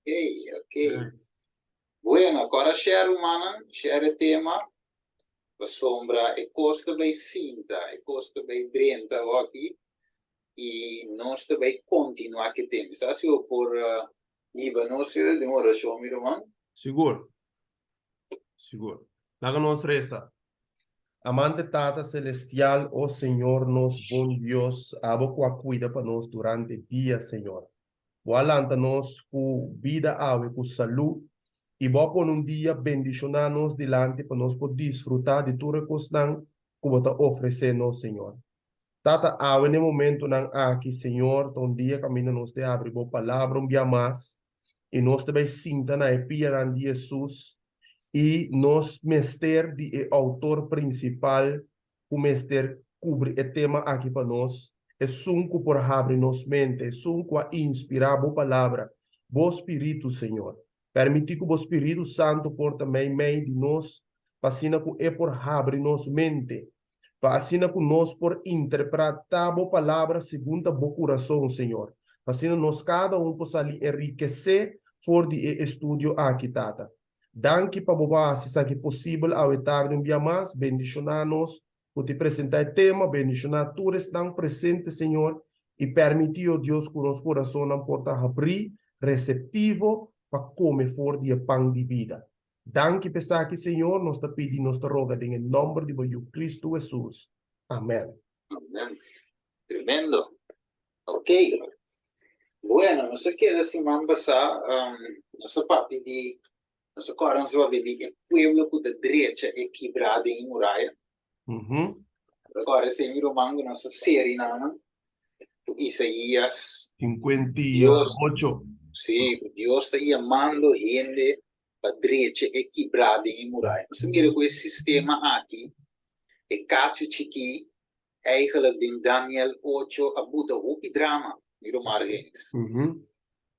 ok. Bueno, agora share humana, share tema, a sombra e costa bem cinta, e costa bem drenta aqui, e nós também continuar que temos. Assim, eu por Iba, nós de uma oração, meu irmão. Seguro. Laga nos reza. Amante Tata Celestial, oh Señor, nos bom Dios, abo cuida para nos durante el día, Señor. Nos con vida, ave, con salud, y vos por un día bendicionarnos delante para nos poder disfrutar de tu recostán como te ofrecemos, Señor. Tata, ave en el momento nan aquí, Señor, un día camina nos de abre, vos palabra un día más, y nos te sinta na epia de Jesús, y nos mester de autor principal, o mester cubre el tema aquí para nos, es unco por abrir nos mente, es unco a inspirar vos palabra, vos Espíritu, Señor. Permitir que vos Espíritu Santo por também meio de nós, para que é por abrir nos mente, para assim que nós por interpretar a palavra segundo o coração, Senhor. Para assim nós cada possa enriquecer for de estudo aqui, Tata. Danke para boba, se sabe possível, ao tarde dia mais, bendicionar-nos, por te apresentar o tema, bendicionar todos estão presentes, Senhor, e permitir, oh Deus, que o nosso coração não porta abrir, receptivo, para comer for de pão de vida. Danke, pensar que, Senhor, nós te pedimos, nós te roga, em nome de Cristo Jesus. Amém. Amén. Tremendo. Ok. Bueno, no sé qué decir, man, pasar, no sé, papi, di, no sé, ahora se va a ver, el pueblo que de derecha es quebrado en muralla. Agora, se mira o mango, nossa série, não, Isaías, 58. sim, Deus está chamando gente para direita e quebrada em muralha. Você mira com esse sistema aqui, e cacho chiqui, eigenlijk em Daniel 8, a buta hopi drama, mira o margens.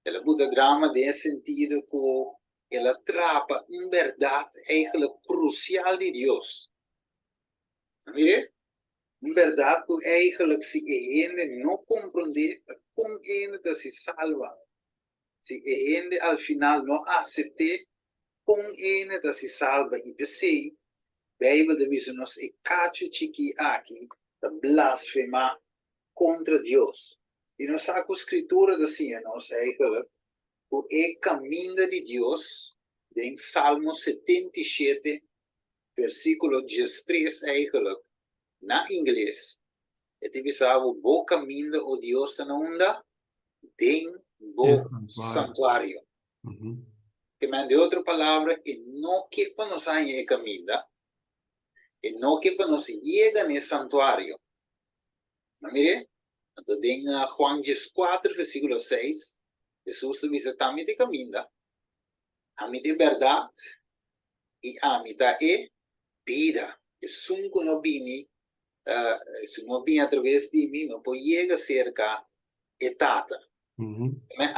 Ela buta drama nesse sentido que ela atrapa uma verdade eigenlijk crucial de Deus. Mire? In verdade, eigenlijk se gente não compreende como gente se salva. Se gente al final não aceita como gente se salva. E pensei, a Bíblia diz nos e cacho chiqui aqui, a blasfemar contra Deus. E nos a escritura dizia nos eigenlijk, o caminho de Deus, em Salmo 77, versículo 13, eigenlijk, na inglês, é divisado o caminho o Deus está na onda, tem o santuário. Que man de outra palavra, e não que para nós aí é caminho, e não que para nós chega nesse santuário. Não mire? Então, em Juan 4, versículo 6, Jesus diz, a mim é caminho, a mim é verdade, e a mim é vida. E sunco no bini, se não vem através de mim, não pode chegar cerca etata. Mas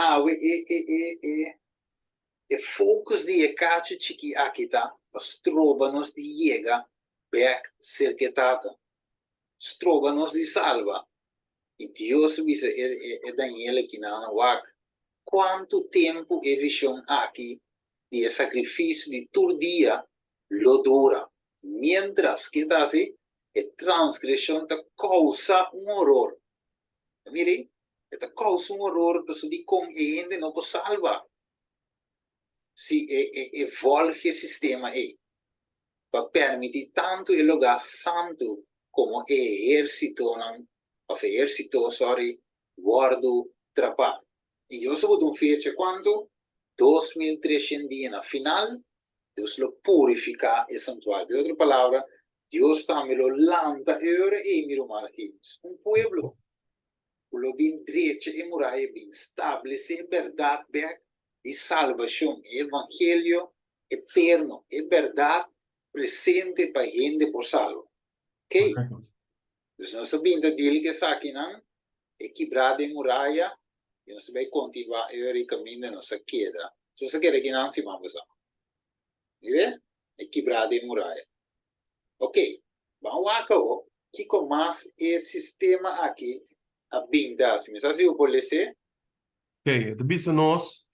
o focus de ecate chiqui aqui tá, os trovanos de chega back cerca etata. Trovanos de salva. E Deus diz Daniel aqui na wak. Quanto tempo é visão aqui de sacrifício de todo dia lo dura. Mientras que está assim, a transgressão causa horror. Mire, esta causa horror, pessoa de como a gente não pode salvar. Se volge o sistema aí, para permitir tanto o lugar santo como o exército, guardo trapar. E eu sou de fecha quanto? 2300 dias na final, Deus lo purifica el santuario. De otra palabra, Dios también lo lanta ahora y miro margines. Un pueblo, lo bien derecho y muralla, bien establece verdad, y salvación, evangelio eterno, es verdad presente para gente por salvo. Ok? Entonces, no se viene de que está aquí, ¿no? Quebrada de muralla, y no se va a continuar ahora y camino, no se queda. Entonces, se queda aquí, no se va a pasar. Mire? É quebrada em muralha. Ok. Vamos acá, que com mais esse sistema aqui, a binda, se me sabe o polecer? Ok, de bisa nós,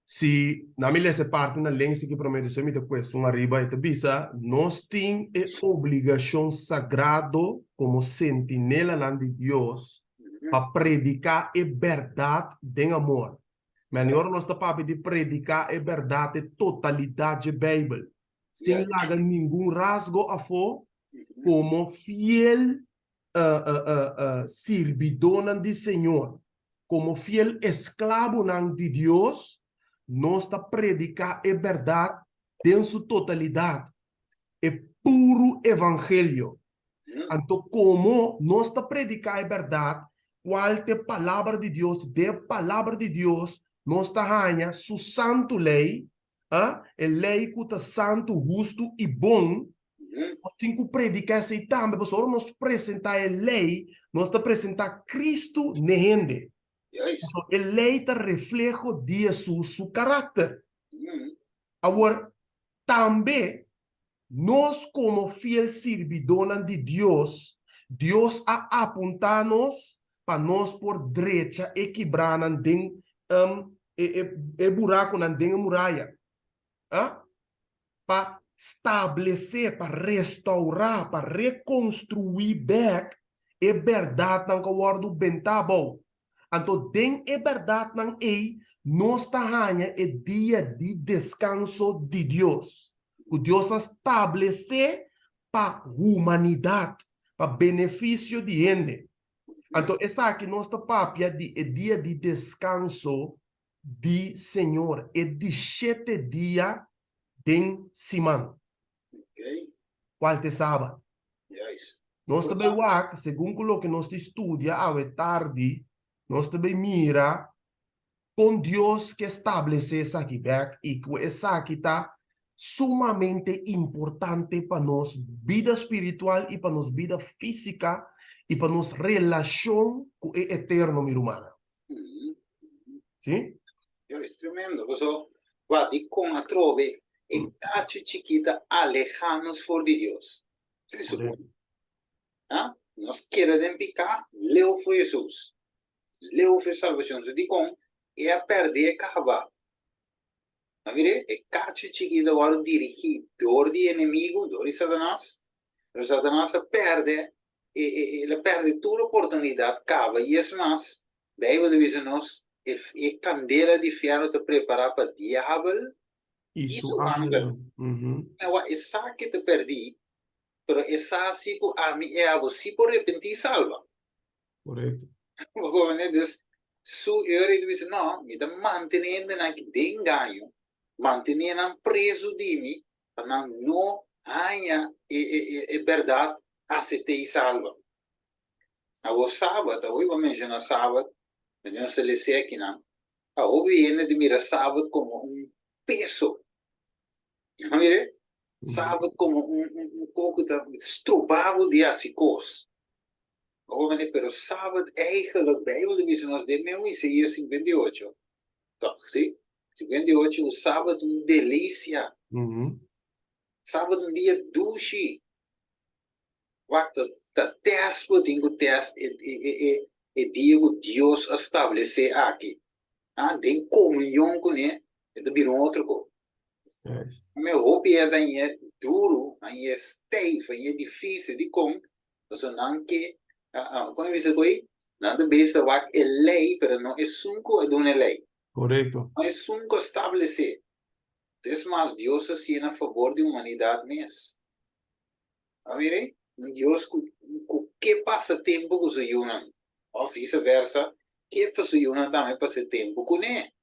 se na minha essa parte na lengua que promete se me te questão arriba e te bisa nós tem a obrigação sagrado como sentinela lá de Deus para predicar a verdade de amor. Melhor nós está para de predicar a verdade a totalidade da Bíblia sem largar nenhum rasgo a fora como fiel servidor de Senhor, como fiel escravo de Deus, nós está predicar a verdade em sua totalidade, é puro evangelho. Então, como nós está predicar a verdade, qual é a palavra de Deus, nós está ganhando sua santo lei, a lei que está santo, justo e bom. Nós temos que predicar isso também, porque se nós apresentar a lei, nós está apresentar Cristo na gente. A lei está reflejo de Jesus, seu caráter. Agora, também, nós como fiel servidor de Deus, Deus a apontar-nos para nós por direita e quebrar e buraco na muralha. Para estabelecer, para restaurar, para reconstruir back a verdade que o guardo bem tá bom. Então, tem a verdade não é, nós está ganhando o dia de descanso de Deus. O Deus estabelecer para a humanidade, para benefício de gente. Então, essa aqui nós está papia de dia de descanso de Senhor, é de 7 dias de semana. Qual é sábado? Nós também, segundo o que nós estudia, à tarde, nós também mira com Deus que estabelece essa aqui, e que essa aqui está sumamente importante para nós vida espiritual e para nós vida física e para nós relação com o eterno, meu irmão. Sim? É tremendo. Guarda, com a trove, e caccio chiquita alejarnos for de Deus. Isso é bom. Nós queremos picar, leu foi Jesus. Leu foi salvação. Se diz com, é a perder acabar. Não vire? E caccio chiquita agora dirigidor de inimigo, dor de Satanás. Pero Satanás perde, ele perde toda a oportunidade, acaba. E é mais, daí você diz nós, e candeira de ferro te preparar para o diabo. Isso, ángel. Essa que te perdi, pero essa se a mim é a você por repente salva. Correto. Porque diz, eu digo não, me dá mantenendo na que tem ganho, mantenendo preso de mim, para não ganhar é verdade, aceitei salva. Agora sábado, eu vou mencionar sábado, não se lhe sei aqui não. A obediência de mirar sábado como peso. Mire, sábado como pouco estrubado de asicos. Pero sábado eigenlijk, Bijbel diz nós de mesmo Isaías 58. Então, sim? 58, o sábado delícia. Sábado dia duche. Tá teste, tenho teste, e Diego Deus estabelecer aqui. Tem comunhão com ele, é virou outra coisa. Meu hobby é duro, é steife, é difícil de com. Então, não que, como eu disse aqui, não é bem é lei, mas não é sunco de uma lei. Correto. Não é sunco estabelecer. Então, mas Deus se a favor da humanidade mesmo. Amire? Deus, que passa tempo com o Senhor, ou vice-versa, que passa o também passa tempo com ele.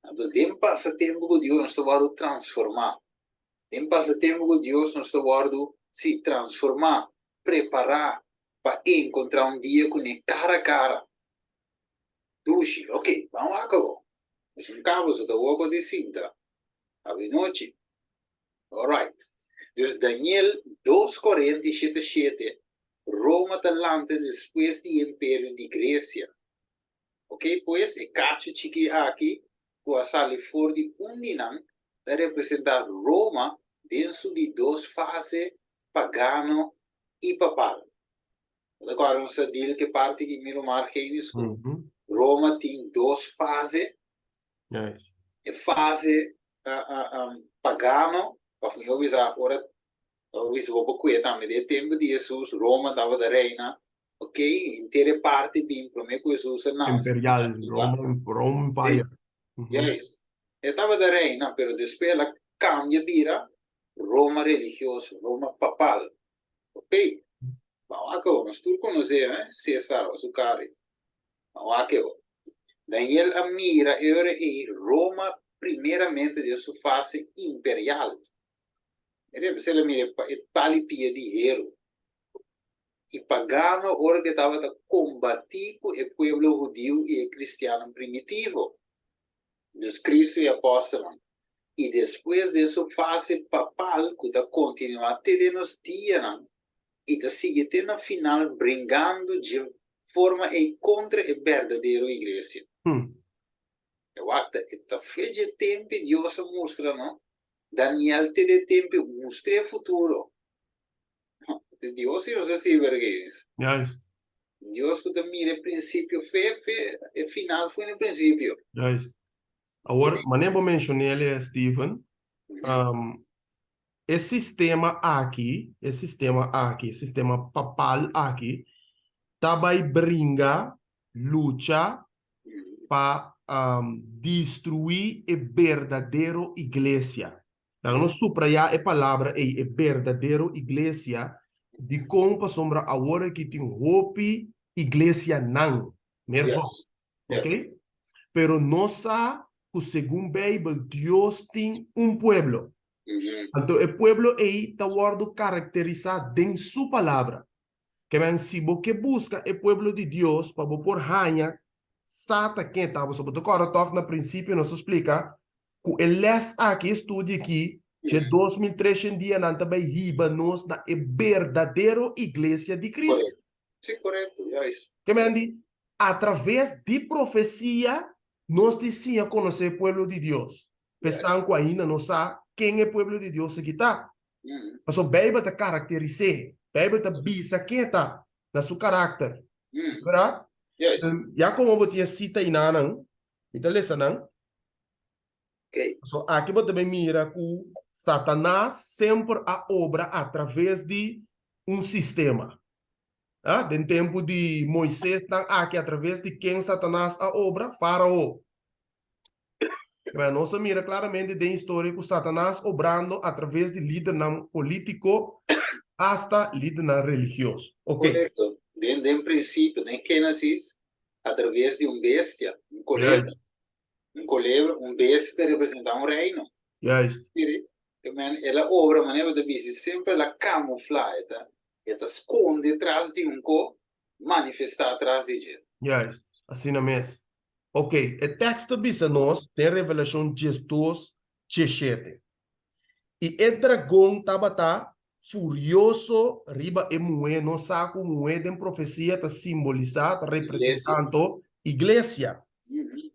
Então, tem passatempo que Deus nos vai transformar. Tem passatempo que Deus nos vai se transformar, preparar para encontrar dia com ele cara a cara. Tuxi, ok, vamos lá, agora. Mas um cabo, só da boca de cinta. Abre noite. Alright. Dus Daniel 2:47. Roma talante depois do Império de Grécia. Ok, pois, e cacho chiqui aqui. Com a sala fora de Undinan, vai representar Roma dentro de 2 fases, pagano e papal. Agora, não se diz que parte de Miro Marquês, Roma tem 2 fases, é fase pagano, of me always ora always vou com também de tempo de Jesus, Roma estava da reina, ok? Inteira parte bem para mim com Jesus não. Imperial, Rome Empire. Yes. Estava da reina, pero depois ela cambia vira Roma religioso, Roma papal, ok? Mas aqui nós tudo conhecemos, César, o Sucari. Mas aqui Daniel Amira era em Roma primeiramente de sua fase imperial. Se ele mira palipia de hero. E pagano ora que estava a combater com o povo judeu e o cristiano primitivo. Dos Cristo e apóstolo. E depois de sua fase papal, que está continuando até nos dias, e está seguindo no final, brigando de forma em contra a verdadeira igreja. Eu acho que está feio de tempo, Deus mostra, não? Daniel te de tempo, mostra o futuro. Deus não se sabe vergüenza. Juist, Deus que mira o princípio, fé, e final foi no princípio. juist. Agora, maneira que mencionei, Stephen, esse sistema papal aqui, também brinca, luta para destruir a verdadeira igreja. Então, nós subrayar a palavra a verdadeira igreja de como sombra agora que tem hope igreja não. Nervoso. Ok? Pero não sabe que segundo a Bíblia, Deus tem pueblo. Então, o pueblo aí está caracterizado em sua palavra. Que se você busca o pueblo de Deus para por ranha, sata quem estava sobre o corotov na princípio nos explica que o les aqui estude aqui de 2003 dia não também riba nos na verdadeira igreja de Cristo. Correto. Sim, correto. Que mendi através de profecia nós dizia conhecer o pueblo de Deus. Pestan ainda não sabe quem é o pueblo de Deus aqui está. Mas a Bíblia te caracteriza, a Bíblia te bisa quem está na seu caráter. Verdade? Yes. Já como você cita aí não, então lesa não. Ok. So aqui você também mira que Satanás sempre a obra através de sistema. No tempo de Moisés, aqui através de quem Satanás a obra, Faraó. Mas nós mira claramente de história que Satanás obrando através de líder político hasta líder religioso. Ok. Correto. Desde o princípio, em Gênesis, através de bestia, colebra. Colebra, bestia representa reino. Juist. Ela obra, maneira de dizer, sempre ela camufla, tá? Ela esconde atrás de co, manifesta atrás de gente. Juist. Assim mesmo. Ok, o texto diz nós, tem Revelação 12, 17. E o dragão estava furioso, riba e moe, não sabe moe de profecia está simbolizado, representando igreja.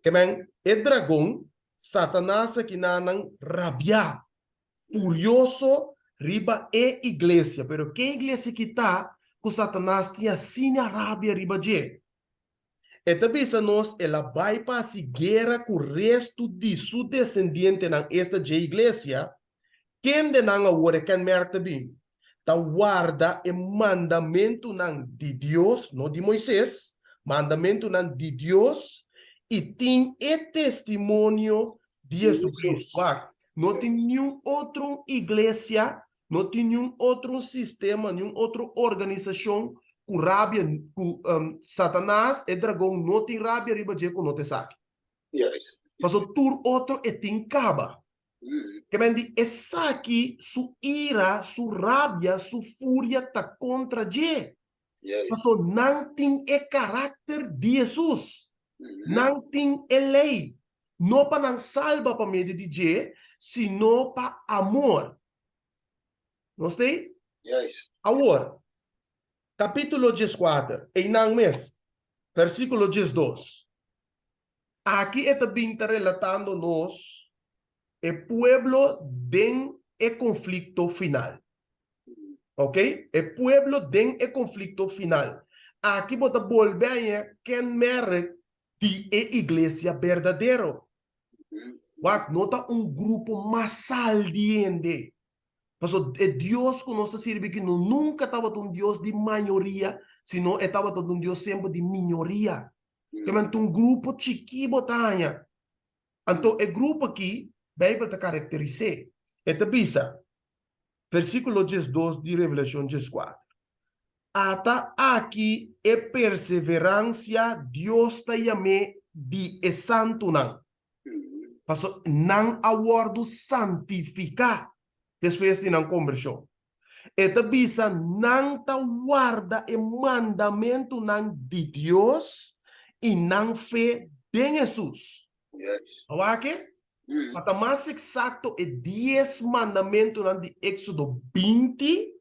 Que bem, o dragão, Satanás que não rabia, furioso, riba e igreja. Pero que igreja que está, que Satanás tinha sim a rabia riba de. E também nós, ela vai para a guerra com o resto de seu descendente na esta igreja. Quem de não agora quem merda bem, tá guarda o mandamento de Deus, não de Moisés, mandamento de Deus e tem o testemunho de Jesus Cristo. Não tem nenhum outro igreja, não tem nenhum outro sistema, nenhuma outra organização com rabia, com Satanás e dragão não tem rabia riba de com não te sabe. Yes. Mas o tur outro é tem caba. Que vem essa aqui, sua ira, sua rabia, sua fúria está contra Deus. Mas não tem o caráter de Jesus. Não tem a lei. Não para não salva para meio de Deus, sino para amor. Não sei? Yes. Agora, capítulo 14, em não mês, versículo 12. Aqui está bem relatando nos o pueblo tem o conflito final. Ok? O pueblo tem o conflito final. Aqui bota volver a quem mere de a igreja verdadeira. Nota um grupo massal de gente. Paso é Deus que nós sirve que não nunca estava um Deus de maioria, senão estava um Deus sempre de minoria. Que é um grupo chiqui botanha. Então, é grupo aqui, a Bíblia está caracteriza. Esta bisa, versículo 12 de Revelação 4. Ata aqui é perseverança, Deus te chame de santo não. Paso não awardo santificar. Depois de não conversão. Esta bisa não ta guarda o mandamento não de Deus e não fé de Jesus. Yes. Awake? Para mais exato, é 10 mandamentos de Éxodo 20,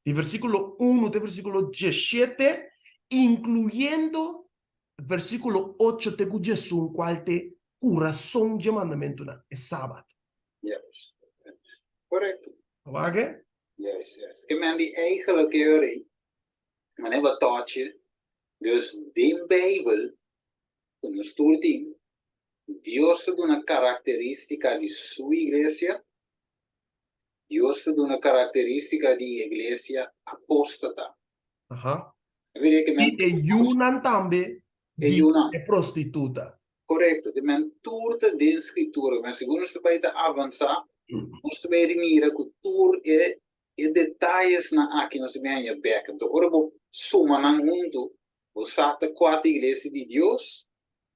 de versículo 1 até versículo 17, incluyendo versículo 8 de Jesus, qual te coração de mandamento é sábado. Yes. Correcto. Awake? Yes, yes. Que men die eigenlijk theorie, maar hebben taught je, dus de Bijbel, een studie, Dios te una característica de su iglesia, Dios te una característica de iglesia apóstata. Ajá. Vedi che men E Yunan também e de una, prostituta. corretto, che men turte de scrittura, ma secondo se vai avanzar, nós também mira cultura e detalhes na aqui nós também é back. Então, ora vou suma na mundo, o sata quatro igrejas de Deus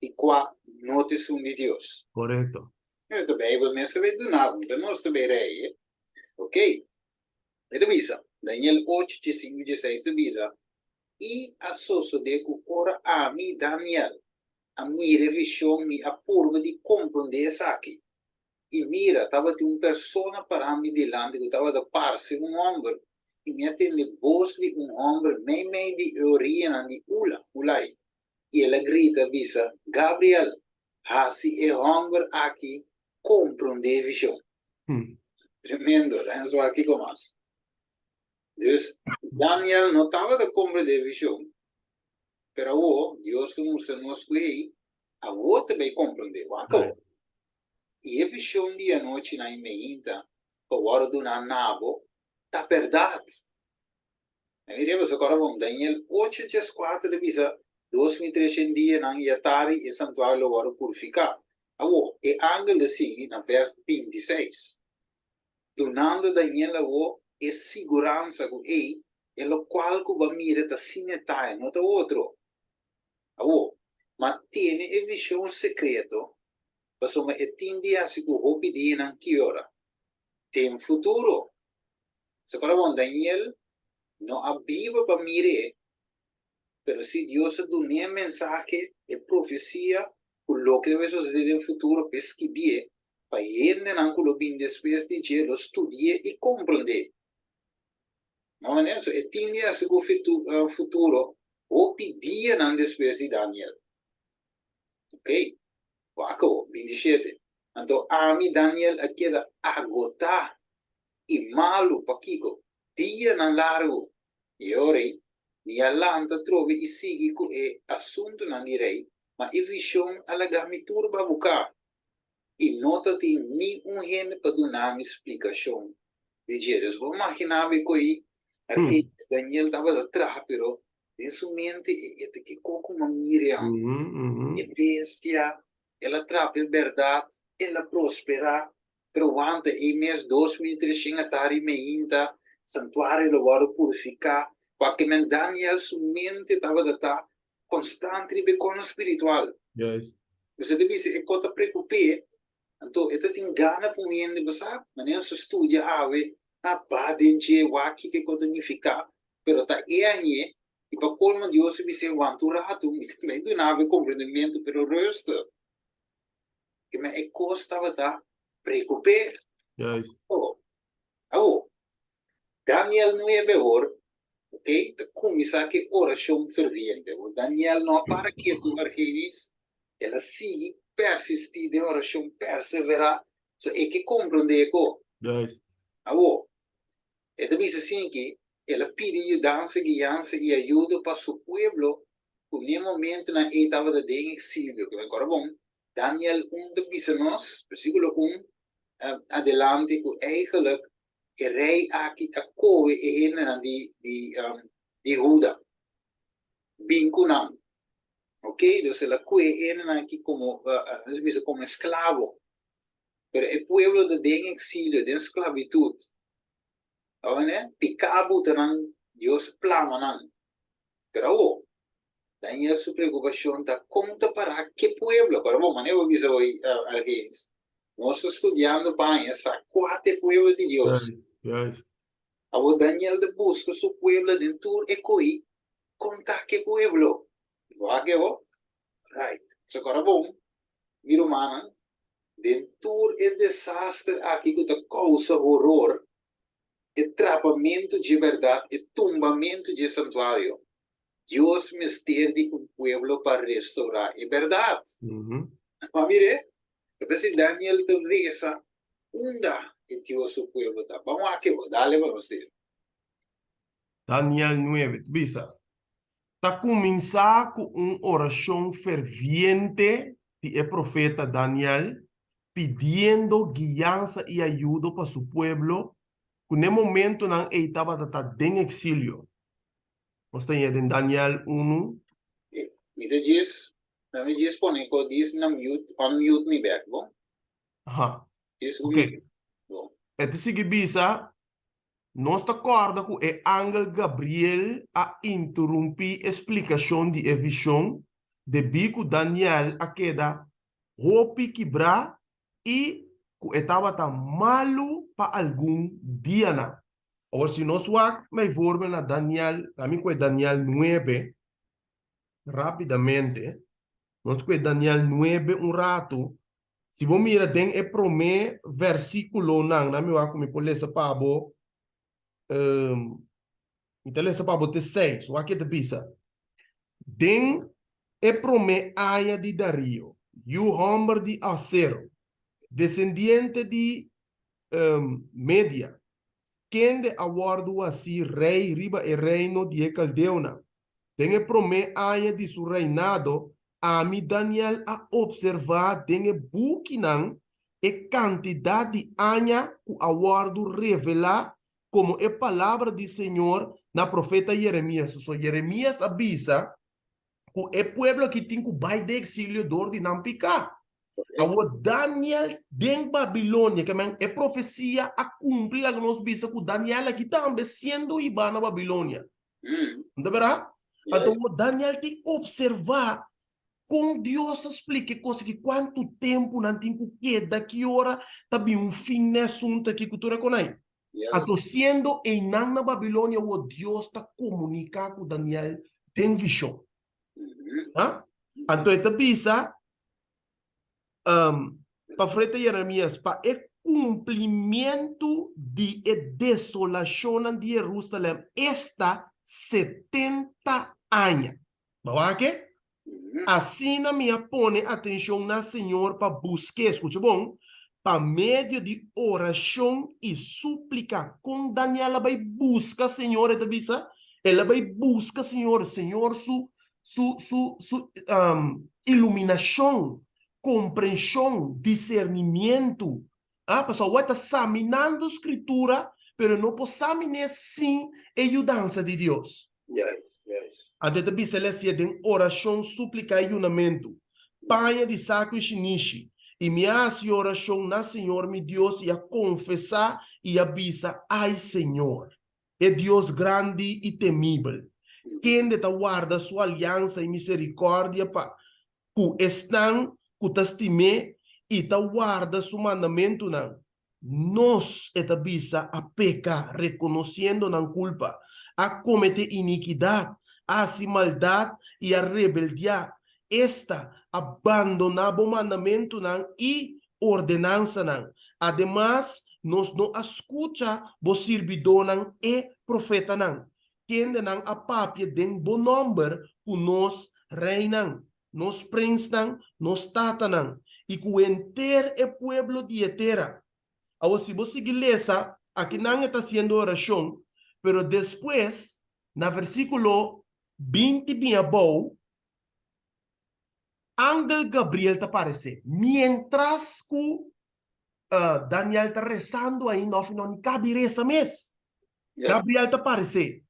e quatro notas de Deus. Correto. Eu também vou nessa vez do nada, então nós também é, ok? Então, bisa, Daniel 8, 5, 16, bisa, e a socio de que ora a mim, Daniel, a minha revisão, a prova de compreender isso aqui. E mira, estava de uma pessoa para mim delante, que estava da parte um homem, e me atende voz de um homem, meio de origem de ulai. E ela grita, bisa, Gabriel, assim é homem aqui, compreende a visão. Tremendo, né? Só aqui como assim. Dus, Daniel não estava de compreender a visão, pero Deus mostrou nos que a outra também compreender. E a visão de a noite na imeinta, que agora do nabo, tá verdade. Eu diria você agora bom, Daniel 8, 4 de visa, 2.300 dias na Yatari e santuário agora purificar. E ángel de si, na verso 26. Donando Daniel agora e segurança com ele, e lo qual que vai mirar ta sinetai, não tá outro. Mas tem a visão secreto, mas uma etindia se tu hopi di nan kiora. Tem futuro. Se agora bom, Daniel não abiva para mire, pero se Deus dá um mensagem e profecia, o que vai suceder no futuro, pesque bem, para ele não colobin depois de dia, lo estudie e compreender. Não é isso? E tinha se o futuro, o pedia não depois de Daniel. Ok? Waco, 27. Então, a mim Daniel aquela agota e malo para Kiko. Dia não largo. E ora, ni all'anta trovi i sigi e assunto non direi, ma i vision alla gami turba buca. E notati mi un gente per donarmi spiegazione. Dice, adesso immaginavi coi, Daniel dava da trapero, in sua mente e che qualcuno Miriam, e bestia, e la trappa è verdad, e la prospera, provante e mes 2.300 atari meinta, santuario lo vuole purificare, qualche men Daniel su mente estava da ta constante ribe con spiritual. Yes. Você deve se conta preocupé, então eta tem gana por mim de passar, mas não se estudia ave, a badenche waki que conta nificar, pero ta e anye e para colmo Deus se se aventurado, me do nave compreendimento pero resto. Que me e costava da preocupé. Yes. Daniel não é melhor. Ok? Começar que oração ferviente. O Daniel não para quieto, Argenis. Ela sigue, persiste de oração, perseverar. So, é que compreende que. Yes. E também assim que ela pede ajuda, guiança e ajuda para seu povo. No momento na etapa de exílio, que agora bom, Daniel 1 de Bisenos, versículo 1, adelante, que eigenlijk e rei aqui a koe e henen di Juda. Binkunam. Ok, entonces la koe henen aquí como, como esclavo. Pero el pueblo de en exilio, de esclavitud, ¿no? Picabu tenan Dios plamanan. Pero oh, Daniel su preocupación está conta para qué pueblo. Pero vos, manejo visa hoy algunos. Nós estudiando para essa quatro pueblo de Dios. Juist. Ahora Daniel de busca su pueblo dentro e coi conta que pueblo. Va que vos, right. So agora bom, miro mana, dentro e desastre aqui que te causa horror, e trapamento de verdade, e tumbamento de santuário. Deus mister de um pueblo para restaurar. É verdade. Mas mire, eu pensei Daniel te reza, unda e Deus o pueblo tá. Vamos aqui, dale para você. Daniel 9, visa. Está começar com uma oração ferviente de el profeta Daniel, pidiendo guiança e ajuda para su pueblo, que no momento não estava em exílio. Nós temos em Daniel 1. Mira diz, me diz põe que diz na mute, unmute me back, bom? Aha. Diz Ok. bom. Então, se bisa, nós está acorda com o ángel Gabriel a interromper a explicação de a visão de bico Daniel a queda roupa quebrar e que estava tá malo para algum dia na. Ou se nós vamos, mas voltamos na Daniel, a mim com Daniel 9, rapidamente, nós com Daniel 9 um rato, se você mira tem o primeiro versículo não, na minha como me ler para bo, então ler para bo te 6, o que te bisa. Tem o primeiro aya de Dario, o homem de Acero, descendiente de Media, quem de aguardo assim rei riba e reino de Caldeona. Tem o primeiro ano de seu reinado, a mim Daniel a observar tem o buquinan e quantidade de anos que aguardo revelar como é palavra do Senhor na profeta Jeremias. So Jeremias avisa que é pueblo que tem que vai de exílio dor de não picar. Agora, Daniel, em Babilônia, que é profecia a cumprir a nós bisa que Daniel aqui também sendo iba na Babilônia. Não é verdade? Então, Daniel tem que observar como Deus explica coisa que quanto tempo não tem que daqui hora também fim nesse assunto aqui que tu reconhece. Então, sendo em na Babilônia, o Deus está comunicando com Daniel tem visão. Então, ele bisa para frente Jeremias, para o cumprimento de desolação de Jerusalém, está 70 anos. Mas que? Assim na minha põe atenção na Senhor para buscar, escute bom, para meio de oração e súplica, com Daniela vai buscar Senhor, ela vai buscar Senhor, su iluminação, compreensão, discernimento. Pessoal, vai estar examinando a escritura, pero não pode examinar sem a ajudança de Deus. A de celestia tem oração, súplica e unamento. Panha de sacro e shinishi. E me hace oração na Senhor, meu Deus, e a confessar e avisa, ai Senhor, é Deus grande e temível. Quem de guarda sua aliança e misericórdia para que estão, que te estime e te guarda seu mandamento não. Nós avisa a pecar, reconhecendo na culpa, a cometer iniquidade, a maldade e a rebeldia. Esta abandonava o mandamento não e ordenança não. Ademais, nós não escuta o servidor não e profeta não. Quem não a papia den bom número que nós reinam, nós prensam, nós tatanam e que o inteiro é pueblo de terra. Agora, se você lesa, aqui não está sendo oração, pero depois, na versículo 20 bem abaixo, ángel Gabriel te aparece. Mientras que Daniel está rezando aí, não cabe reza mes. Yeah. Gabriel te aparece.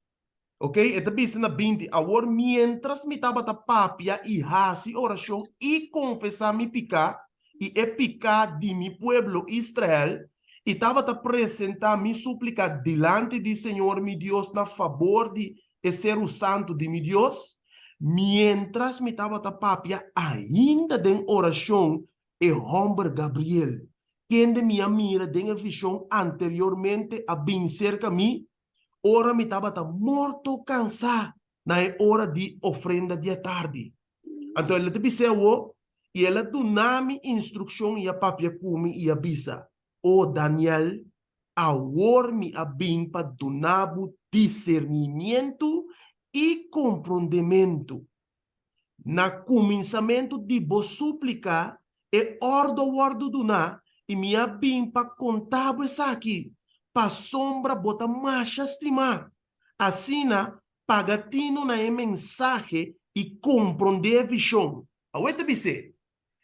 Ok? Ito bisa na 20. Agora, mientras me estava papia e hasi oração e confessar mi pica e epica de mi pueblo Israel e estava a apresentar mi súplica delante de Senhor mi Deus na favor de ser o santo de mi Deus, mientras me estava papia ainda den oração e homem Gabriel, quem de minha mira den a visão anteriormente a bem cerca mim, ora me estava morto cansado na hora de ofrenda de tarde. Então ele te dizeu e ela do nome instrução e a papia come e avisa. O Daniel, agora me abim para donabo discernimento e compreendimento. Na começamento de bo súplica e ordo do na e me abim para contar isso aqui para sombra bota marcha estimar. Assim, pagatino na mensagem e compreender a visão. Aguenta dizer,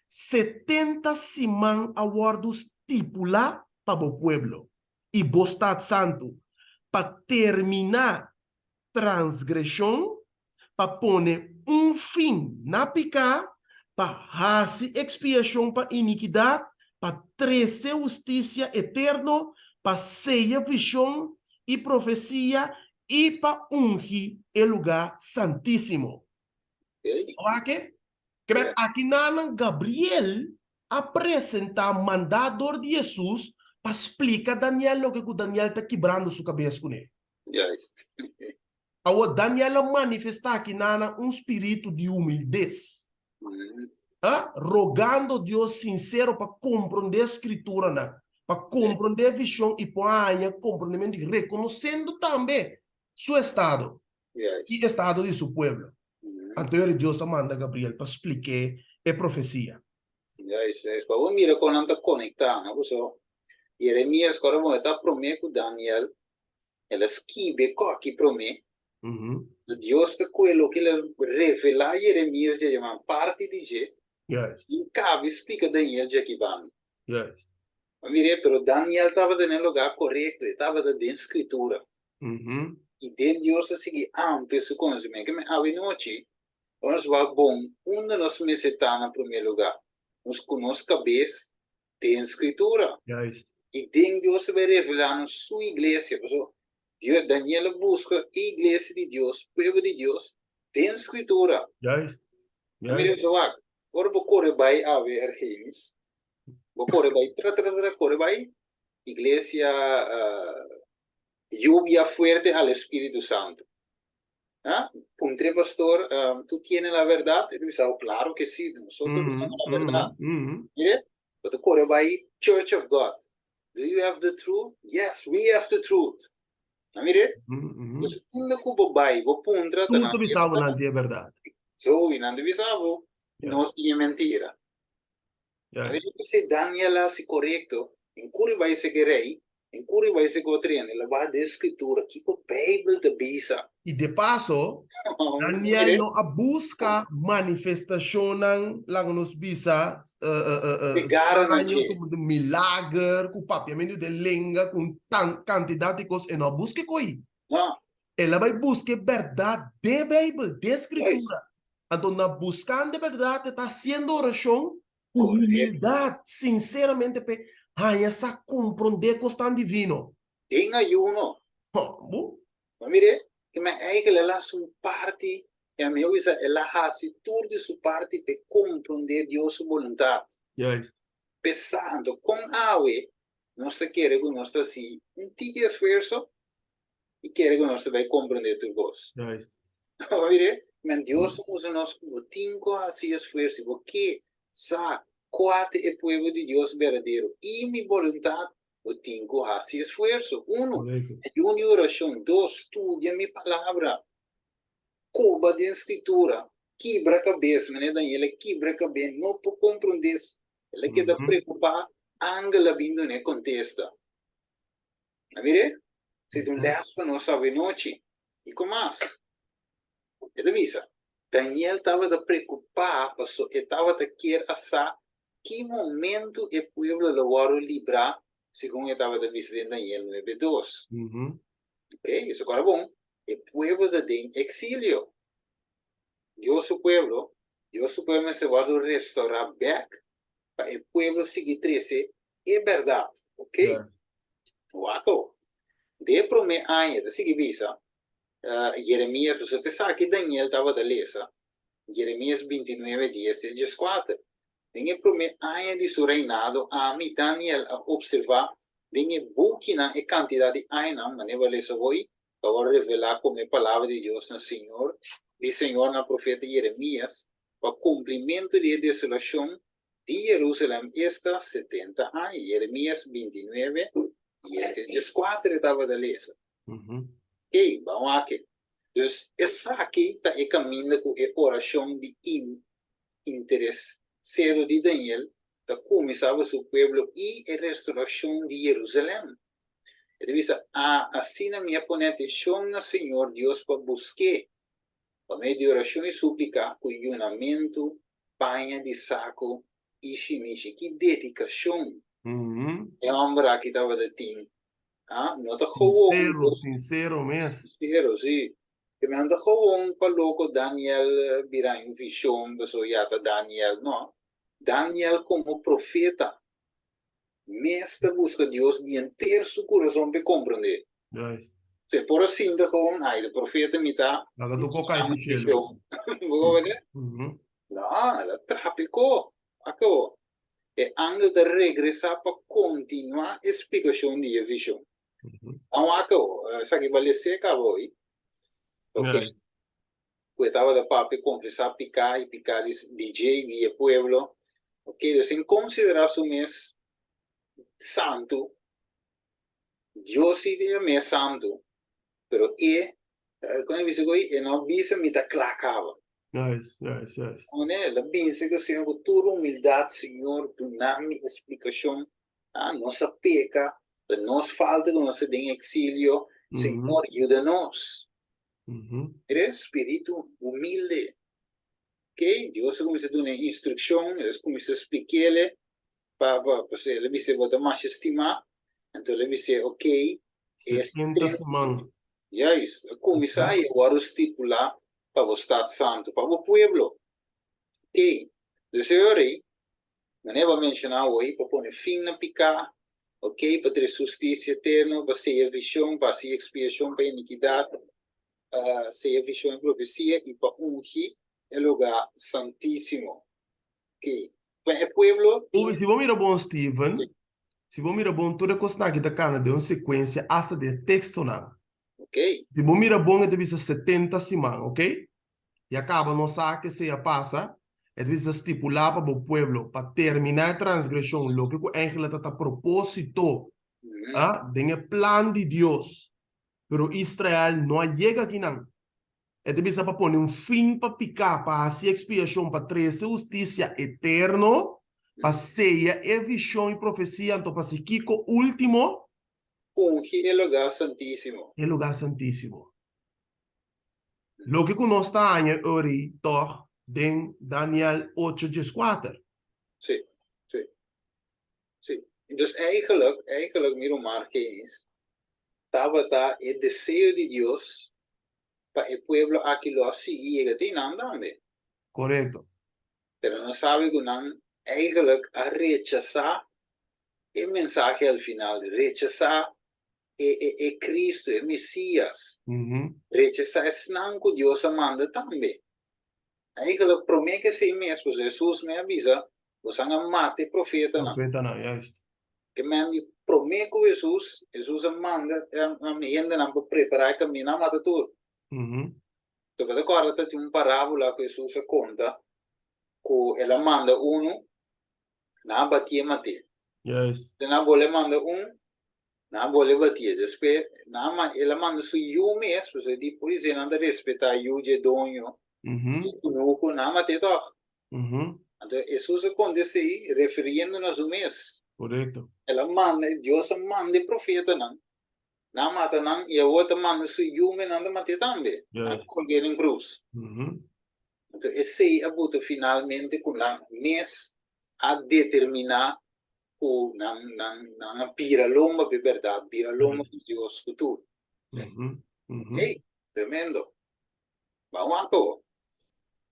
70 simão a word estipula para o pueblo e bostad santo para terminar transgressão, para pôr fim na picar, para fazer expiação para iniquidade, para trazer justiça eterna, para ser visão e profecia e para ungir o lugar santíssimo. Okay. Ok? Aqui na Gabriel apresenta mandador de Jesus para explicar a Daniel o que Daniel está quebrando sua cabeça com ele. Yes. Agora, Daniel manifesta aqui nana espírito de humildez. Rogando Deus sincero para compreender a escritura, para compreender a visão e para compreendimento e reconhecendo também seu estado e estado de seu povo. Então, Deus manda Gabriel para explicar a profecia. Yes. Vamos mira quando anda conectando, so Jeremias quando está prometo Daniel, ela scrive que promete. Deus te quello che rivela a Jeremias che chiama parte di sé. Yes. In cavi explica Daniel già che vanno. Yes. Ma mi però Daniel stava nel lugar corretto, stava dentro scrittura. E dentro Deus segui ampio su conhecimento. Che a noite, nós va bom, nós me está no primeiro lugar. Nós conosco cabeça, tem escritura. Yes. E dentro Deus vai revelar na sua igreja. Deus, Daniel busca a igreja de Deus, povo de Deus, tem escritura. Yes. Mire, so agora vou correr vai a ver Argenis. Vou correr vai, correr vai, igreja, lluvia fuerte al Espíritu Santo. Puntre, pastor, tú tienes la verdad. Ele disse, claro que sí, nosotros tenemos la verdad. Mire, vou correr vai, Church of God. Do you have the truth? Yes, we have the truth. Mire, dus ainda que vai, vou puntra, Tudo bisavo não é verdade. so, não bisavo, não tinha mentira. Se Daniela se correto, in cui vai se gerei, in cui vai se cotriene, la va de escritura, que o Bible de bisa. E de passo, Daniel não busca manifestação lá nos bisa como de milagre, com papiamento de língua, com quantidade de coisas, e não busca coi. Ela vai buscar verdade de Bible, de escritura. Então, na buscando de verdade, está sendo oração com humildade, sinceramente, para essa compreender que está divino. Tem ayuno. Ma mire, che me è che la su parte, e a me usa la hasi tur di su parte per comprendere Dio su volontà. Yes. Pensando con awe, non sta chiede che non sta si un tigre sforzo, e chiede che non sta vai comprendere tu vos. Yes. Ma mire, men Dios usa nos como tinco así esfuerzo, porque sa quate e pueblo di Dios verdadero, y mi voluntad o tengo así esfuerzo. Uno, una oración. Dos, estudia mi palabra. Coba de escritura. Quebra cabeça, né, Daniela? Quebra cabeça. Não pode compreender. Ela queda preocupada. Angela vindo, né, contesta. Mire? Se tu lês para não saber noite. E como mais? É da visa. Daniel estava a preocupar, pastor, estava a querer assar que momento o povo lo livrar, segundo estava a dizer em Daniel 9:2. Ok, isso agora é bom. O povo de exílio. Deus o povo se vai restaurar back para o povo seguir 13. É verdade, ok? Yes. Waco. De primeiro ano, de seguir visa, Jeremias, você sabe que Daniel estava a ler, Jeremias 29:10-14. Tem o primeiro ano de seu reinado, a mim Daniel a observar, tem o book na e quantidade de anos, mas não vai ler hoje, para revelar como a palavra de Deus no Senhor, e Senhor na profeta Jeremias, para cumprimento de desolação de Jerusalém está 70 anos, Jeremias 29:10-14 estava a ler. Ok, vamos aqui. Dus essa aqui está e caminho com a oração de interesse cedo de Daniel, está começava seu povo e a restauração de Jerusalém. Ele diz, assim na minha atenção no Senhor Deus para buscar, para meio de oração e súplica, com unamento, panha de saco e chimiche, que dedicação. É um homem que estava de tim. Não está Sincero mesmo. Sincero, sim. Que me anda gewoon pa loko Daniel birang vision so yata Daniel, no? Daniel como profeta, mestre busca Deus de inteiro seu coração para compreender. Yes. Se por assim de gewoon, ai, de profeta me tá. Daga do kokai fichelo. Vou ver? Não, ela trapicou. Acabou. É angle de regressar para continuar a explicação de visão. Então, acabou. Sabe que vai ser acabou aí. Ok. Yes. Eu estava de papo conversar, picar DJ de pueblo. Ok, sem consideração mês santo, Deus sim é santo, pero quando você vai, não bisa me tá clacava. Yes. Onde ela bisa que o Senhor com toda humildade, Senhor, do nome explicação, nossa peca, a nossa falta, que nós tem exílio, Senhor, ajuda-nos. Era espírito humilde. Ok, Deus começa a dar uma instrução, eles começam a explicar-lhe, para ele dizer, vou mais estimar, então ele diz, ok, 70 semana. yes, começa a agora estipular para o Estado Santo, para o povo. Ok, desse aí, não é para mencionar hoje, para pôr fim na picar, ok, para ter justiça eterna, para ser visão, para ser expiação, para iniquidade, ser visão e profecia, e para ungir o lugar santíssimo. Ok, para o povo... Se você mira bom, Steven, se você mira bom, toda coisa que está cana de uma sequência hasta de texto não. Ok. Se você mira bom, é de 70 semana, ok? E acaba, não sabe que se passa, é de estipular para o povo, para terminar a transgressão, lo que o ángel está a propósito, de plan de Deus. Pero Israel não chega aqui não. É de para pôr fim para picar, para fazer expiação, para trazer justiça eterno, para ser a visão e profecia, então para ser o último. Ungir el lugar santíssimo. El lugar santíssimo. Lo que nós está aí, toch, em Daniel 8:4. Sim, sim. Sim. Dus eigenlijk meer Marquês, estava o desejo de Deus para o povo aquilo seguir e tem nada também. Correto. Pero não sabe que não eigenlijk a rechazar o mensagem ao final, rechazar é Cristo, é Messias. Rechazar é não que Deus manda também. Eigenlijk promete que sim mesmo, Jesus me avisa, você não mate profeta não. Profeta não, é isso. Que mandi promete com Jesus manda a minha gente não para preparar o caminho, não mata tudo. Então, cada quarta tem parábola que Jesus conta, que ela manda não batia mate. Yes. Não vole manda não vole batia. Depois, ela manda su eu mesmo, porque por isso não respeitar eu de dono, não mate toch. Então, Jesus conta isso referindo-nos ao mês. Correto. Ela manda, Deus manda profeta não. Não mata não, e a outra manda se yume não mate também. Não colguei em cruz. Então, esse abuto finalmente com o mês a determinar o na pira lomba de verdade, pira lomba de Deus futuro. Ok? Tremendo. Vamos a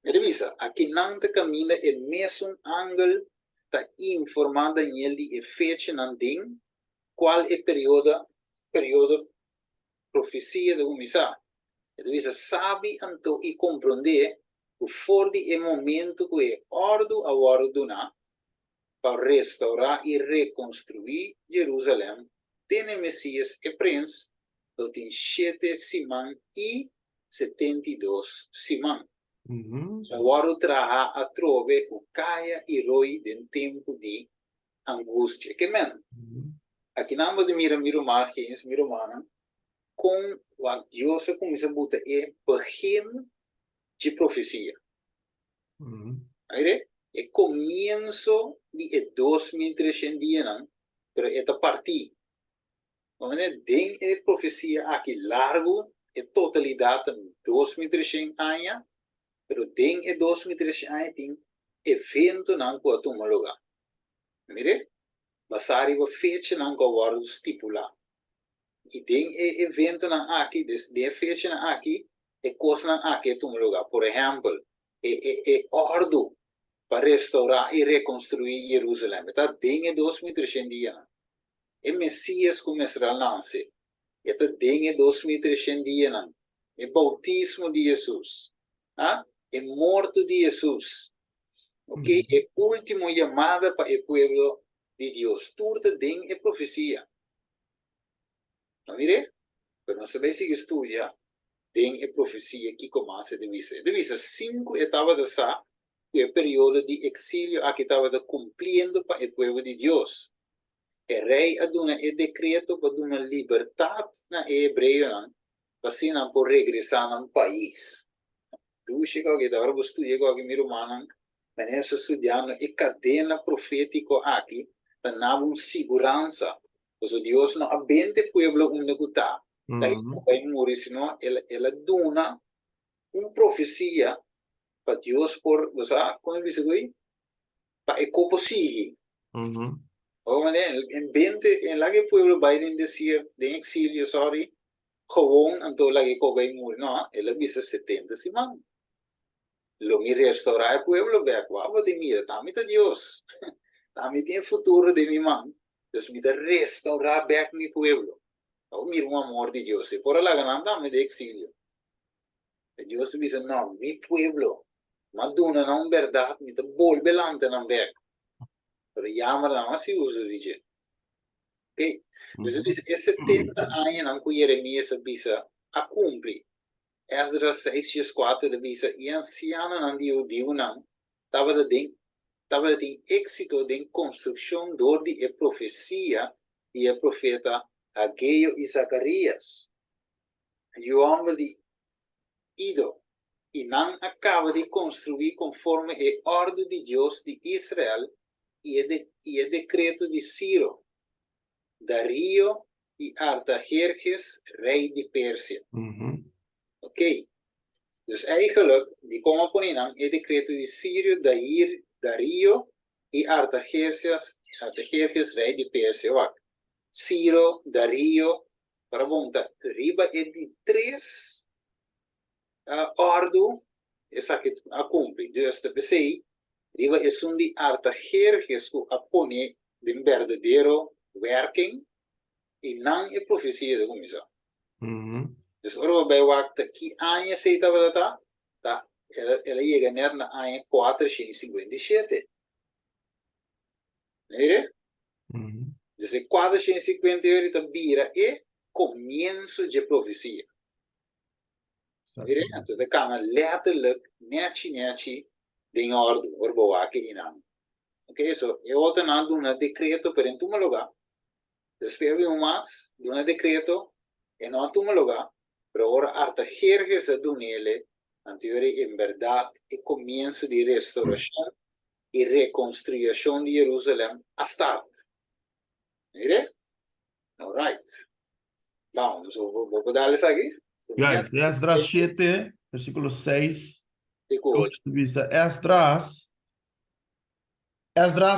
revisa, aqui não te caminha o mesmo ângulo tá informada em ele e fecha não tem qual é período profecia de umisa. Revisa, sabe então e compreender o forte é momento que é ordo a ordo na para restaurar e reconstruir Jerusalém, tem Messias e Prince, do tem 7 simão e 72 simão. Agora traha a trove o caia e roi del tempo de angústia. Que men? Aqui não vou miro mar, que é miro mana, com o Deus começa a botar é begin de profecia. Aí é começo de 2300 dias, não? Pero é a partir. Onde tem a profecia aqui largo, é totalidade 2300 anos, pero tem 2300 anos tem evento não com a tua lugar. Mire, basari va fecha não com o guardo estipular. E tem evento não aqui, de fecha não aqui, é coisa não aqui a tua lugar. Por exemplo, é ordo para restaurar e reconstruir Jerusalém. Tá? Tem 2300 dias. E Messias começará a lançar. Esta tem 2300 dias. É bautismo de Jesus. Ah? É morto de Jesus. Ok? É última chamada para o povo de Deus. Tudo tem é profecia. Não direi? Mas não sabemos se estuda. Tem é profecia que começa a divisar. Divisa 5 etapas de sa, que é o período de exílio a que estava cumprindo para o povo de Deus. O rei aduna o decreto para dar liberdade na hebreu, para assim não por regressar no país. Tu chega aqui, agora vou estudar aqui, meu irmão, mas estudando a cadena profética aqui, para dar uma segurança. Porque Deus não abende o povo onde está. Daí, vai morrer, senão ela dona uma profecia para Deus por, você como diz aí, para o corpo seguir. Em 20, em lá que o povo vai dizer, de exílio, sorry, gewoon, então lá que o vai morrer, não, ela visa 70 semanas. Lo mi restaurar el pueblo, vea, guapo de mira, también está Dios. También tiene futuro de mi man. Entonces, mi restaurar back mi pueblo. O mira un amor de Dios. Y por la gananda me de exilio. Dios dice, no, mi pueblo. Madonna, non verdad, mi te vuelve lante non back. Pero llama nada más si uso, dice. Ok. Entonces, dice, es 70 años en que Jeremías avisa a cumplir. Esdras 6:4 avisa, e anciano não diu não, estava de êxito de construção de profecia e o profeta Ageu e Zacarias. E o homem de Ido, e não acaba de construir conforme a ordem de Deus de Israel e o decreto de Ciro, Dario e Artajerjes, rei de Pérsia. Ok? Dus eigenlijk, die komen van in het decreto de Ciro, Dario e Artajerjes, rei de Pérsia. Ciro, Dario, para montar, riba é de 3 ordo, essa que a cumpre. Dus de PC, riba é um de Artajerjes que apone de verdadeiro werking e não é profecia de comissão. Dus ora bij wakte ki anje seita verdade, tá? Ela chega net na anje 457. Né? Dus 458 tá bira e começo de profecia. Né? Então de cama letterlijk neti de ordem orbo wake inam. Ok, so eu outro não do na decreto per entuma lugar. Depois vi mais do na decreto e não tuma lugar. Pero ahora Artajerjes a Dunele, anteriore en verdad, el comienzo de restauración y reconstrucción de Jerusalén a start. ¿Mire? All right. Vamos, vou darles aqui. Ya, Esdras 7, versículo 6 Decote. Visa Esdras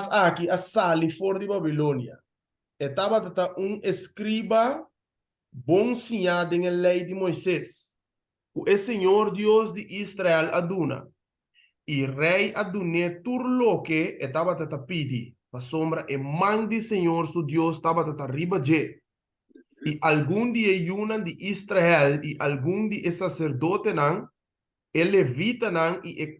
aqui a sali for de Babilônia. Estava escriba bom sinhado em a lei de Moisés. O Senhor Deus de Israel aduna. E rei Aduné turloque estava tata pidi. A sombra e mandi Senhor su Deus estava tata riba je. E algum dia yunan de Israel e algum dia sacerdote nan, e levita nan e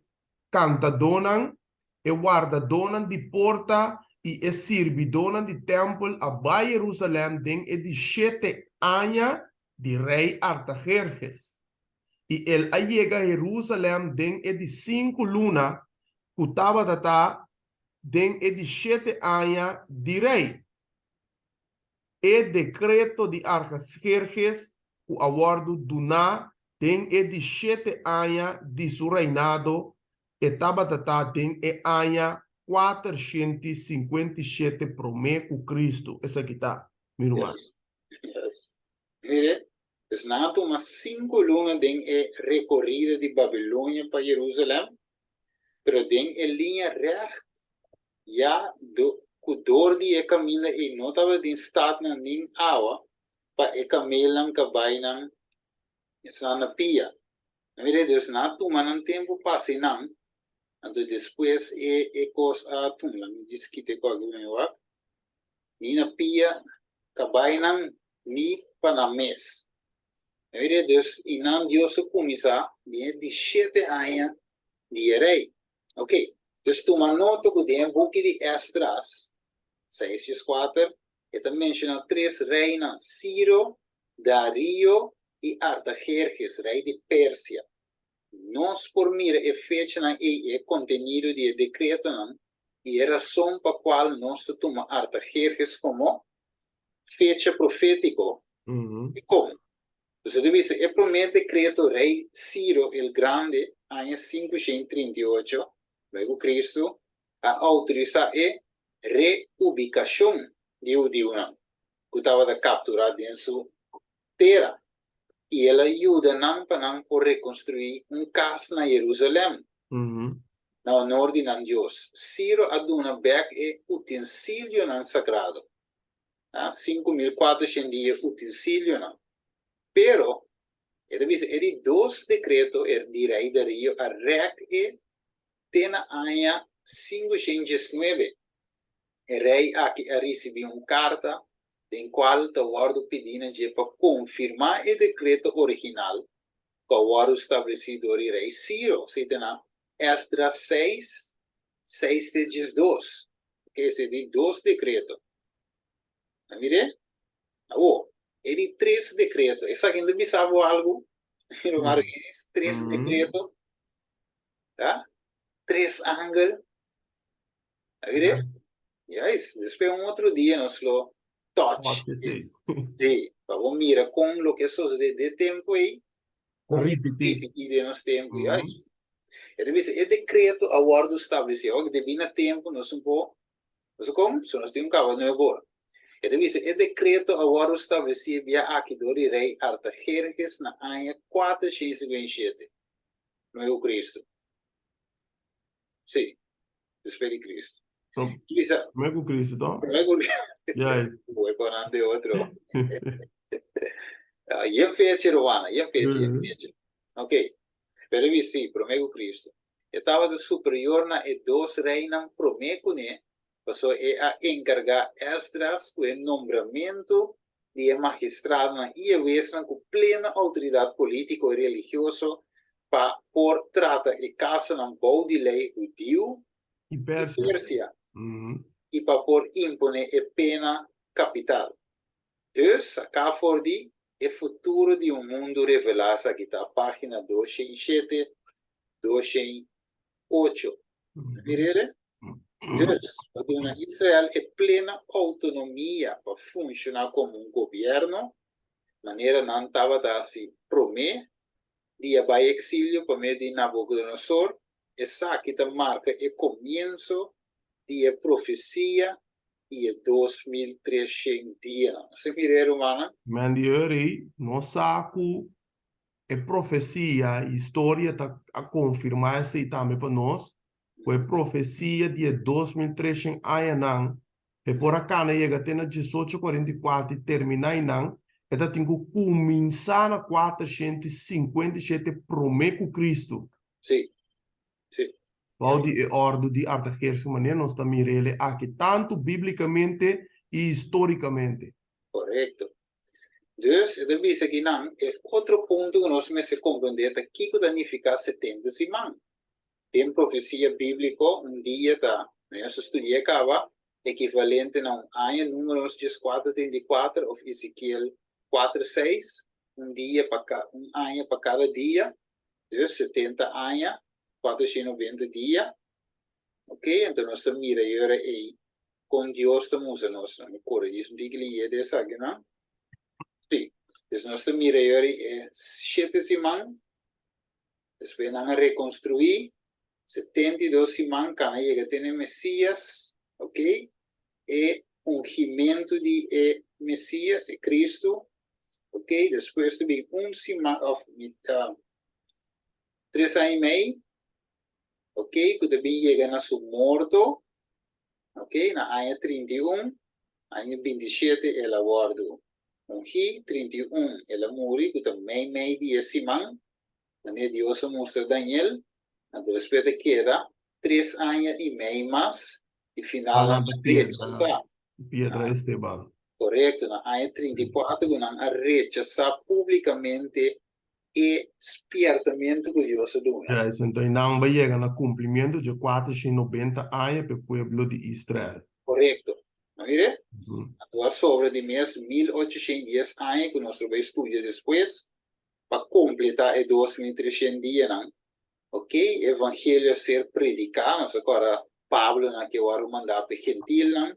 canta donan, e guarda donan de porta e sirvi donan de templo a ba Jerusalém den e de 7 anos de rei Artajerjes. E ele llega a Jerusalém den e de 5 luna, cutava tata den e de 7 anos de rei. E decreto de Artajerjes, o aguardo duna, den e de 7 anos de su reinado, estava tata den e anos 457 promé com Cristo. Essa aqui tá, meu irmão. Yes. Yes. Mire, dus na uma 5 lunas den é recorrida de Babilônia para Jerusalém, pero den é linha recht, ja, door die e camina e notava din staat na nin awa, pa e camelang kabay ng isa na pia. Mire, dus na tuman ng tempo pasi nang, anto después e cos a tumlang, diskite ko agumewak, ni na pia kabay ng ni panames. Mire, dus inang Dios o kumisa, di 17 anos di rei. Ok, dus tuman noto ko din buki di Esdras, 6:4, e também menciona 3 reinas, Ciro, Dario e Artajerjes, rei de Pérsia. Nós por mira e fecha na e contenido de decreto não, e a razão para qual nós toma Artajerjes como fecha profético. E como? Você deve dizer, é primeiro decreto rei Ciro el Grande, ano 538, luego Cristo, a autorizar a reubicação de judeu que estava da capturar dentro sua terra. E ela ajuda para reconstruir casa na Jerusalém, na honor de Deus. Ciro aduna back e utensílio sagrado. 5.400 utensílio não. Pero, ele diz, ele 2 decretos de rei Dario a rec e tena aia 509. O rei aqui recebeu uma carta em qual o guarda pedindo para confirmar o decreto original que o guarda estabelecido do rei Ciro. Se tem Esdras 6, 6:2. Que se de 2 decretos. Mire? Ele 3 decretos. Essa aqui ainda me sabe algo. Pero Marquês, 3 decretos. Tá? 3 ângulos. Mire? Yes, después un otro día nos lo touch. Sí, vamos mira con lo que sucede de tiempo y con repetir de nos tiempo. Yes. Entonces, el decreto a guardo establecido que devina tempo nos un po', no sé cómo, se nos tiene un cabo nuevo. Entonces, el decreto a guardo establecido via aqui do rei Artajerjes na año 427. Nuevo Cristo. Sí, después de Cristo. Como é com Cristo, então? Vou contar outro. E fecha, Romana, e fecha. Ok. Pero vi sim, promego Cristo. Estava de superior na e 2 reinas promego ne, passou a encargar Esdras com o nombramento de magistrado na IEWES com plena autoridade política e religiosa para por tratar e caso na bom de lei judeu e Pérsia. E para por imponer a pena capital. Dus, acá for di, o futuro de um mundo revelado, aqui está a página 207, 208. Virere? Dus, Israel é plena autonomia para funcionar como um governo, maneira não estava dando promê, dia vai exílio para meio de Nabucodonosor, essa aqui marca o começo de profecia e 2.300 dias. Você mira, Romana? Men die hör i, no saku é profecia, história tá a confirmar isso também para nós. Foi profecia de 2300 anos, e por acá na chega até na 1844 e terminar em não, e tá tem que começar na 457 prometo Cristo. Sim, sim, Qual de ordem de artageerse maneira nós também ele aqui tanto biblicamente e historicamente. correto. Dus, dat bisa que não, é outro ponto que nós começamos a compreender é que danificar 70 simão. Tem profecia bíblica, dia tá, nós estudamos equivalente a ano números 4:34 ou Ezequiel 4:6, dia para ano para cada dia, dus 70 anos, 490 dias, ok? Então nós estamos mirando aí, com Deus estamos nós, por isso digo que ele é dessa, não? Sim, então nós estamos mirando aí, 7 semanas, depois nós reconstruir, 72 semanas, quando chega a ter Messias, ok? E ungimento de Messias, de Cristo, ok? Depois também semana, 3 anos e meio, ok? Que também chega na sua morto, ok? Na ano 31, ano 27, ela guardou. Ungi, 31, ela morre, que também meio dia semana, quando Deus mostra Daniel, então respeito queda 3 anos e meio mais, e final Fala na de rechazar. Piedra Esteban. Correto, na ano 34, que não rechazar publicamente e espertamente que Deus deu. Ja, então não vai chegar no cumprimento de 490 anos para o povo de Israel. Correto. Não é? Uhum. Agora sobre de mês 1810 anos que nós vamos estudar depois, para completar os 2300 dias, não? Ok? Evangelho ser predicado, mas agora Pablo na que agora mandar para gentil, não?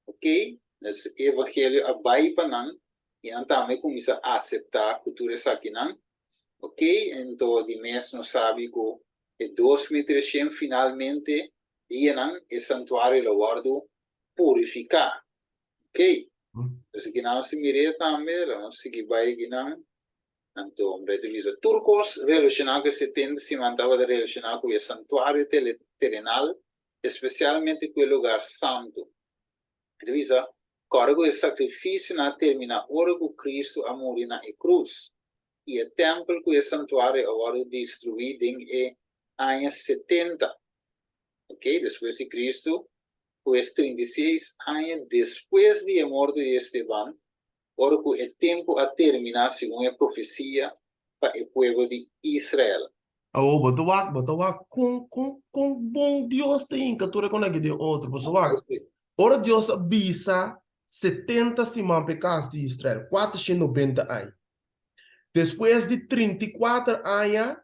Ok? Mas evangelho abai para não, e então me começa a aceitar a cultura aqui, não? Ok? Então, de mês não sabe que 2300 finalmente, dia não, o santuário lo guardo purificar. Ok? Então, que não se mire também, não se que vai que não. Então, retrovisa turcos relacionados com 70 se mantava relacionado com o santuário terrenal, especialmente com o lugar santo. Retrovisa, agora o sacrifício na termina hora que Cristo a morrer na cruz. E o templo com o santuário agora destruído em anos 70. Ok? Depois de Cristo, pues 36 anos depois de a morte de Esteban, ora que o tempo a terminar segundo a profecia para o povo de Israel. Oh, botawak, com bom Deus tem, que tu reconhece de outro, botawak. Ora Deus avisa 70 simãs pecados de Israel, 490 anos. Depois de 34 anos,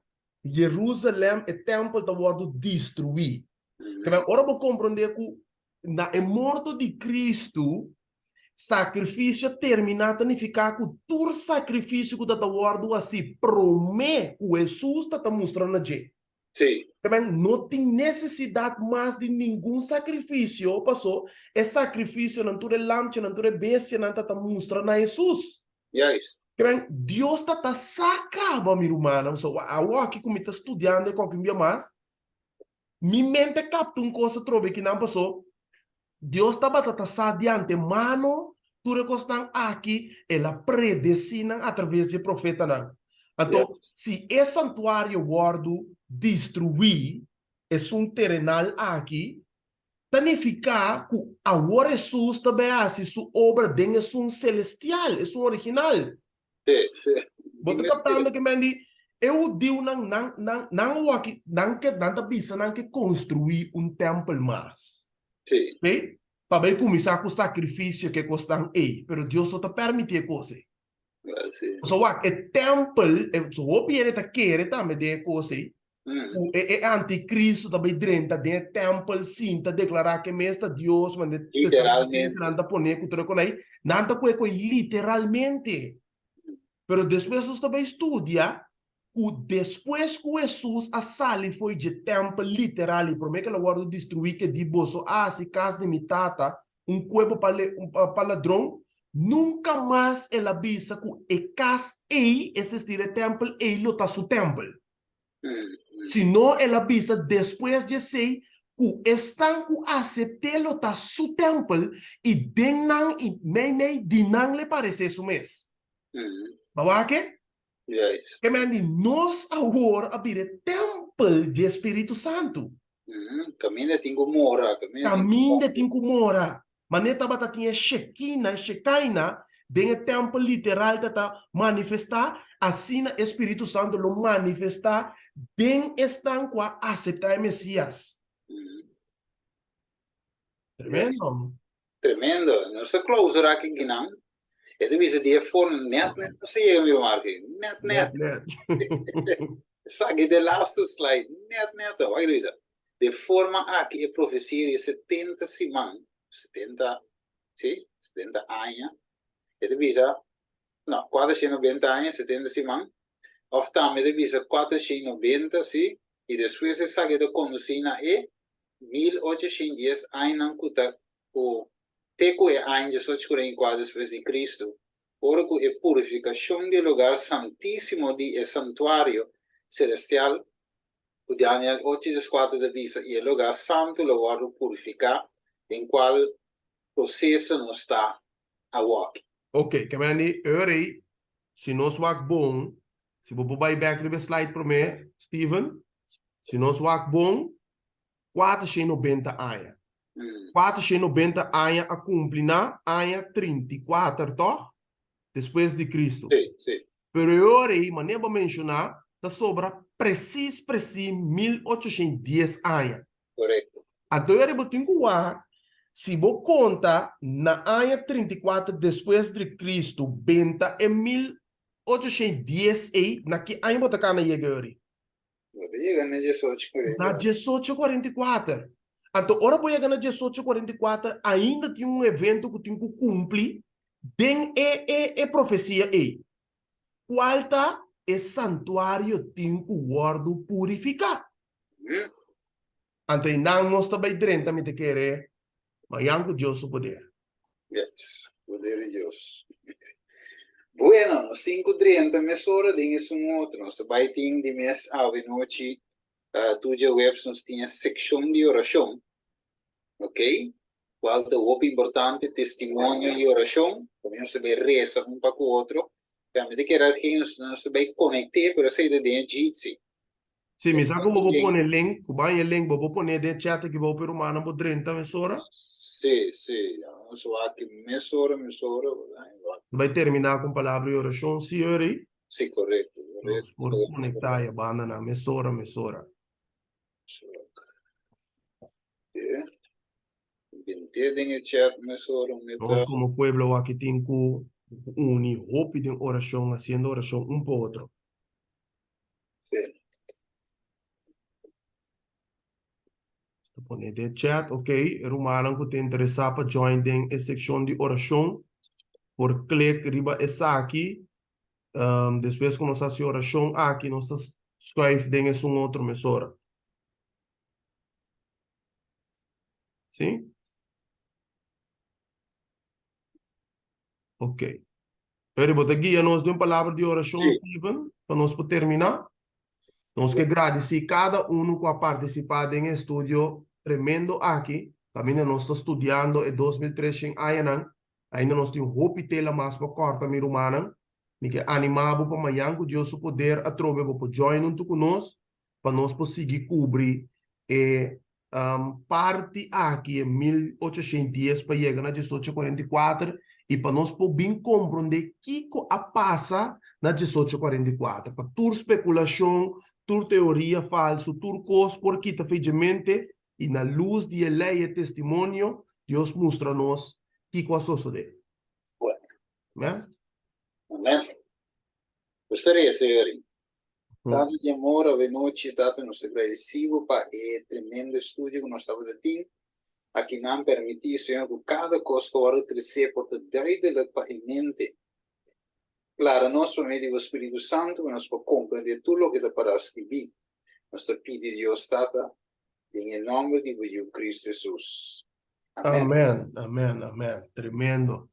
Jerusalém e templo está sendo destruído. Ora vou compreender que na morte de Cristo, sacrifício terminado significa que todo sacrifício que está sendo assim, promete que Jesus está mostrando a gente. Sim. Também não tem necessidade mais de nenhum sacrifício. Passou, é sacrifício, não tudo é lampe, não tudo é bestia, não está mostrando a Jesus. Yes. Também Deus está sacando, meu irmão. So, a aqui como está estudando, com quem mais, minha mente capta uma coisa trove que não passou. Deus está batata de antemano, tudo que estão aqui, ela predestina através de profeta. Não. Então, se é santuário guardo destruir, é um terrenal aqui, significa que agora Jesus também assim, sua obra dentro é um celestial, é um original. Sim. Você captando que me diz, eu digo não que construir um templo mais. Sim. Bem, para começar com o sacrifício que custam aí, mas Deus só te permite coisa. Sim. So, o templo, so, o piede ta querer também de coisa. O anticristo também dentro de templo, sim, ta declarar que mesmo Deus, mas Literalmente. não ta poner cultura com aí, não ta põe literalmente. Pero depois você também estudia, depois que Jesus a sali foi de templo literal, e por meio que ela guarda destruir que de bolso, se casa de mitata, corpo para ladrão, nunca mais ela avisa que a casa ei existir o templo ei lota su templo. Senão ela avisa depois de sei que estão que aceitar lota su templo e denan e mene dinan le parece isso mesmo. Bawa que? Yes. Que me andi nós agora abrir o templo de Espírito Santo. Caminha tem mora, Caminho de mora. Maneta bata tinha Shekinah, dentro tempo literal tata manifestar, assim o Espírito Santo lo manifestar, den estão com a aceitar o Messias. Tremendo. Tremendo. Não se close aqui que não. É de visa de forma net, não sei eu me marco. Net. Sabe de last slide, net. Olha isso. De forma aqui a profecia 70 simão, 70, sim, 70 anos. É de visa, não, 490 anos, 70 simão. Of também de visa 490, sim. E depois se sabe de conduzir na 1810 anos que o teco é anos 1844 depois de Cristo. Ora que a purificação do lugar santíssimo de santuário celestial, o Daniel 8:4 da visa, e o lugar santo lo guardo purificar, em qual processo não está a walk. Ok, que me ori, se nós wak bom, se você vai back no slide para mim, Steven, se nós wak bom, 490 anos. 490 anos a cumprir na anos 34, toch? Depois de Cristo. Sim. Pero eu orei, mas nem vou mencionar, da sobra preciso 1810 anos. Correto. Então eu tenho que ver, se vou contar, na ano 34 depois de Cristo, benta em 1810, na que ano você está na Yegori? Chega na 1844. Na 1844. Então, ora vou chegar na 1844, ainda tem um evento que tem que cumprir, tem a profecia aí. Qual tá é santuário tem que guardo purificar. Então, não nós também drenta me te querer, mas yango Deus o poder. Yes, poder de Deus. Bueno, nos 5:30 mesora dinges outro. Nós vai ter de mês ave noite, tu já webs nós tinha secção de oração. Ok? Qual é o importante testemunho e oração? Começa a ver reza um para o outro. Realmente que era que nós vai conectar para sair de jitsi. Sim, mas agora vou pôr o link, vou pôr no chat que vou para o mano por 30 mesora. Sim. Nós vamos aqui mesora. Vai terminar com a palavra de oração, senhor. Sim, correto. Nós por conectar a banda na mesora. Entendem o chat mesora. Nós como pueblo aqui temos que unir hope de oração, haciendo oração um para o outro. Sim. Pone de chat, ok? Rumalang que te interessa para join a seção de oração, por clique riba essa aqui. Depois que nós fazemos oração aqui, nós escreve dentro um outro mesora. Sim? Ok. Pero vou guia nós de uma palavra de oração, Steven, para nós poder terminar. Nós que agradecer cada um que ha participado em estúdio tremendo aqui. Também nós estamos estudando em 2003 em Ayanan. Ainda nós temos hope tela mais para corta mi rumana. Me que animado para amanhã que Deus poder atrove para join junto conosco para nós conseguir cobrir parte aqui em 1810 para chegar na 1844 e para nós poder compreender o que passa na 1844. Para toda especulação, toda teoria falsa, tudo coisa porque está feijamente e na luz de lei e testemunho, Deus mostra-nos que coisa sucede. Amém? Gostaria, senhor. Tanto de amor, a noite, tanto nos agradecido para o tremendo estúdio que nós estamos tendo. Aqui não permitir, senhor, que cada coisa que vai crescer por dentro para a mente. Claro, nós, por meio do Espírito Santo, nós podemos compreender tudo o que está para escrever. Nós te pedimos, Deus, Tata, em nome de Cristo Jesus. Amém. Tremendo.